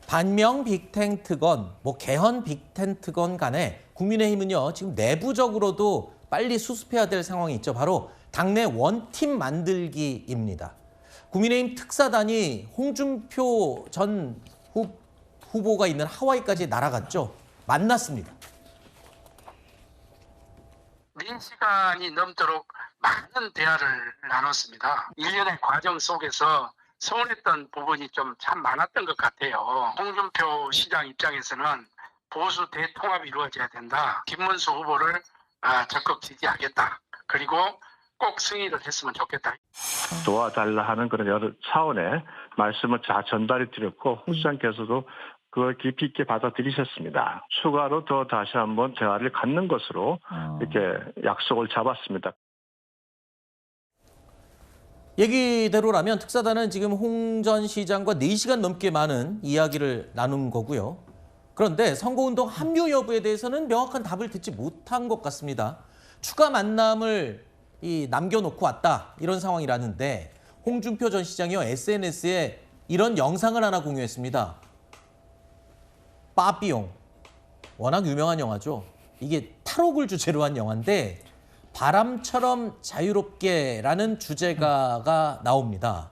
반명 빅텐트건, 개헌 빅텐트건 간에 국민의힘은요, 지금 내부적으로도 빨리 수습해야 될 상황이 있죠. 바로 당내 원팀 만들기입니다. 국민의힘 특사단이 홍준표 전 후보가 있는 하와이까지 날아갔죠. 만났습니다. 4시간이 넘도록 많은 대화를 나눴습니다. 일련의 과정 속에서 서운했던 부분이 좀 참 많았던 것 같아요. 홍준표 시장 입장에서는 보수 대통합이 이루어져야 된다. 김문수 후보를 적극 지지하겠다. 그리고 꼭 승인을 했으면 좋겠다. 도와달라 하는 그런 여러 차원의 말씀을 다 전달해 드렸고 홍 시장께서도 그걸 깊이 있게 받아들이셨습니다. 추가로 더 다시 한번 대화를 갖는 것으로 이렇게 약속을 잡았습니다. 얘기대로라면 특사단은 지금 홍 전 시장과 4시간 넘게 많은 이야기를 나눈 거고요. 그런데 선거운동 합류 여부에 대해서는 명확한 답을 듣지 못한 것 같습니다. 추가 만남을 남겨놓고 왔다, 이런 상황이라는데 홍준표 전 시장이요, SNS에 이런 영상을 하나 공유했습니다. 빠삐용, 워낙 유명한 영화죠. 이게 탈옥을 주제로 한 영화인데 바람처럼 자유롭게라는 주제가가 나옵니다.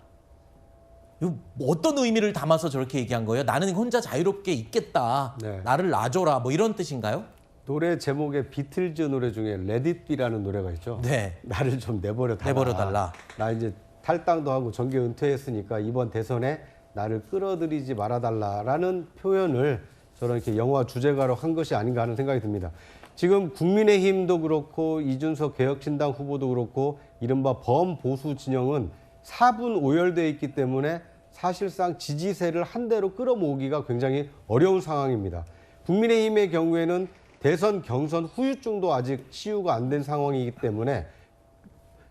이거 어떤 의미를 담아서 저렇게 얘기한 거예요? 나는 혼자 자유롭게 있겠다. 네. 나를 놔줘라. 이런 뜻인가요? 노래 제목에 비틀즈 노래 중에 Let It Be라는 노래가 있죠. 네. 나를 좀 내버려 달라. 내버려 달라. 나 이제 탈당도 하고 정계 은퇴했으니까 이번 대선에 나를 끌어들이지 말아달라라는 표현을 저런 이렇게 영화 주제가로 한 것이 아닌가 하는 생각이 듭니다. 지금 국민의힘도 그렇고 이준석 개혁신당 후보도 그렇고 이른바 범보수 진영은 4분 오열돼 있기 때문에 사실상 지지세를 한 대로 끌어모으기가 굉장히 어려운 상황입니다. 국민의힘의 경우에는 대선 경선 후유증도 아직 치유가 안 된 상황이기 때문에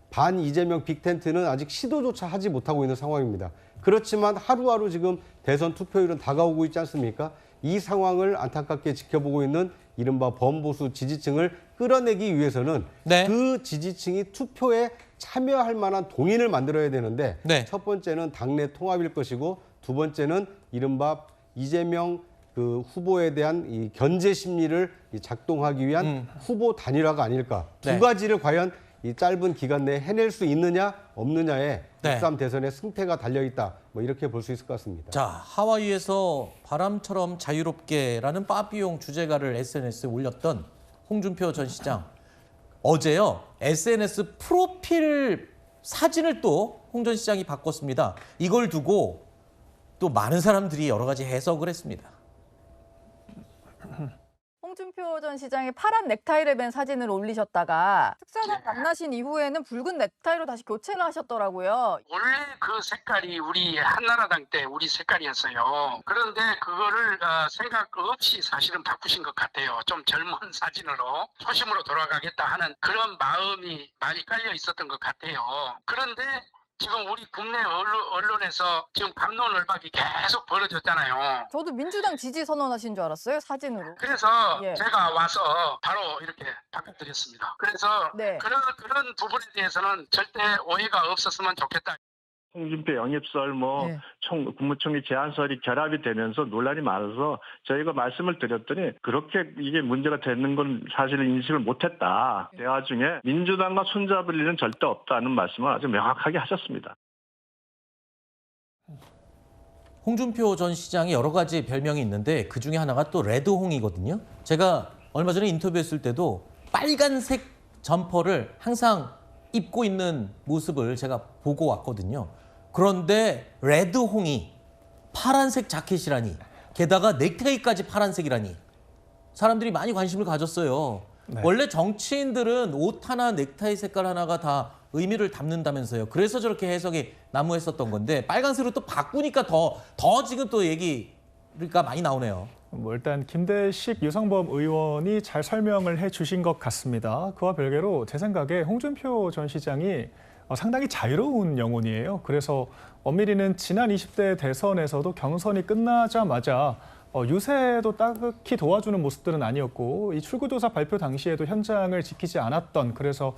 반 이재명 빅텐트는 아직 시도조차 하지 못하고 있는 상황입니다. 그렇지만 하루하루 지금 대선 투표율은 다가오고 있지 않습니까? 이 상황을 안타깝게 지켜보고 있는 이른바 범보수 지지층을 끌어내기 위해서는 네. 그 지지층이 투표에 참여할 만한 동인을 만들어야 되는데 네. 첫 번째는 당내 통합일 것이고 두 번째는 이른바 이재명 그 후보에 대한 이 견제 심리를 작동하기 위한 후보 단일화가 아닐까. 네. 두 가지를 과연 이 짧은 기간 내에 해낼 수 있느냐 없느냐에 네. 6.3 대선의 승패가 달려있다. 이렇게 볼 수 있을 것 같습니다. 자, 하와이에서 바람처럼 자유롭게라는 빠삐용 주제가를 SNS에 올렸던 홍준표 전 시장. 어제요, SNS 프로필 사진을 또 홍 전 시장이 바꿨습니다. 이걸 두고 또 많은 사람들이 여러 가지 해석을 했습니다. 홍준표 전 시장이 파란 넥타이를 맨 사진을 올리셨다가 특사단 만나신 이후에는 붉은 넥타이로 다시 교체를 하셨더라고요. 원래 그 색깔이 우리 한나라당 때 우리 색깔이었어요. 그런데 그거를 생각 없이 사실은 바꾸신 것 같아요. 좀 젊은 사진으로 초심으로 돌아가겠다 하는 그런 마음이 많이 깔려 있었던 것 같아요. 그런데 지금 우리 국내 언론에서 지금 갑론을박이 계속 벌어졌잖아요. 저도 민주당 지지 선언하신 줄 알았어요, 사진으로. 그래서 예. 제가 와서 바로 이렇게 바꿔드렸습니다. 그래서 네. 그런 부분에 대해서는 절대 오해가 없었으면 좋겠다. 홍준표 영입설, 네. 국무총리 제안설이 결합이 되면서 논란이 많아서 저희가 말씀을 드렸더니 그렇게 이게 문제가 되는 건 사실 인식을 못했다. 대화 중에 민주당과 손잡을 일은 절대 없다는 말씀을 아주 명확하게 하셨습니다. 홍준표 전 시장이 여러 가지 별명이 있는데 그중에 하나가 또 레드홍이거든요. 제가 얼마 전에 인터뷰했을 때도 빨간색 점퍼를 항상 입고 있는 모습을 제가 보고 왔거든요. 그런데 레드홍이 파란색 자켓이라니, 게다가 넥타이까지 파란색이라니 사람들이 많이 관심을 가졌어요. 네. 원래 정치인들은 옷 하나, 넥타이 색깔 하나가 다 의미를 담는다면서요. 그래서 저렇게 해석이 난무했었던 건데 빨간색으로 또 바꾸니까 더 지금 또 얘기가 많이 나오네요. 일단 김대식 유상범 의원이 잘 설명을 해주신 것 같습니다. 그와 별개로 제 생각에 홍준표 전 시장이 상당히 자유로운 영혼이에요. 그래서 엄밀히는 지난 20대 대선에서도 경선이 끝나자마자 유세도 딱히 도와주는 모습들은 아니었고 이 출구조사 발표 당시에도 현장을 지키지 않았던 그래서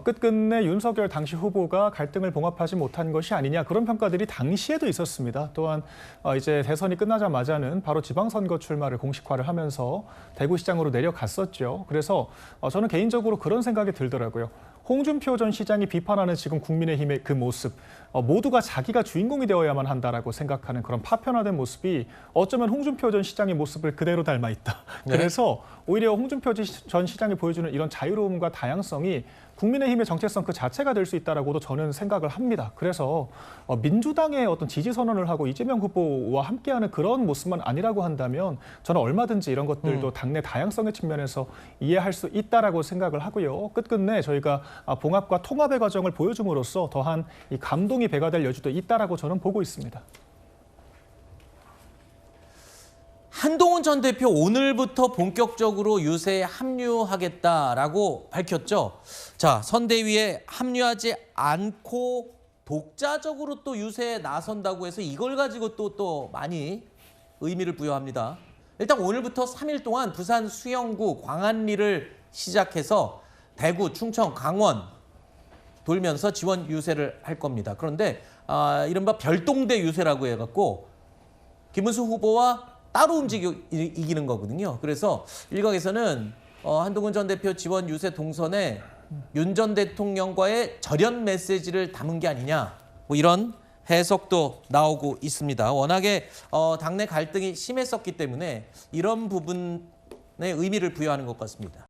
끝끝내 윤석열 당시 후보가 갈등을 봉합하지 못한 것이 아니냐 그런 평가들이 당시에도 있었습니다. 또한 이제 대선이 끝나자마자는 바로 지방선거 출마를 공식화를 하면서 대구시장으로 내려갔었죠. 그래서 저는 개인적으로 그런 생각이 들더라고요. 홍준표 전 시장이 비판하는 지금 국민의힘의 그 모습, 모두가 자기가 주인공이 되어야만 한다라고 생각하는 그런 파편화된 모습이 어쩌면 홍준표 전 시장의 모습을 그대로 닮아 있다. 네. 그래서 오히려 홍준표 전 시장이 보여주는 이런 자유로움과 다양성이 국민의힘의 정체성 그 자체가 될 수 있다라고도 저는 생각을 합니다. 그래서 민주당의 어떤 지지 선언을 하고 이재명 후보와 함께하는 그런 모습만 아니라고 한다면 저는 얼마든지 이런 것들도 당내 다양성의 측면에서 이해할 수 있다라고 생각을 하고요. 끝끝내 저희가 봉합과 통합의 과정을 보여줌으로써 더한 이 감동이 배가 될 여지도 있다라고 저는 보고 있습니다. 한동훈 전 대표 오늘부터 본격적으로 유세에 합류하겠다라고 밝혔죠. 자, 선대위에 합류하지 않고 독자적으로 또 유세에 나선다고 해서 이걸 가지고 또 많이 의미를 부여합니다. 일단 오늘부터 3일 동안 부산 수영구 광안리를 시작해서 대구, 충청, 강원 돌면서 지원 유세를 할 겁니다. 그런데 이른바 별동대 유세라고 해갖고 김문수 후보와 따로 움직여 이기는 거거든요. 그래서 일각에서는 한동훈 전 대표 지원 유세 동선에 윤 전 대통령과의 절연 메시지를 담은 게 아니냐 뭐 이런 해석도 나오고 있습니다. 워낙에 당내 갈등이 심했었기 때문에 이런 부분에 의미를 부여하는 것 같습니다.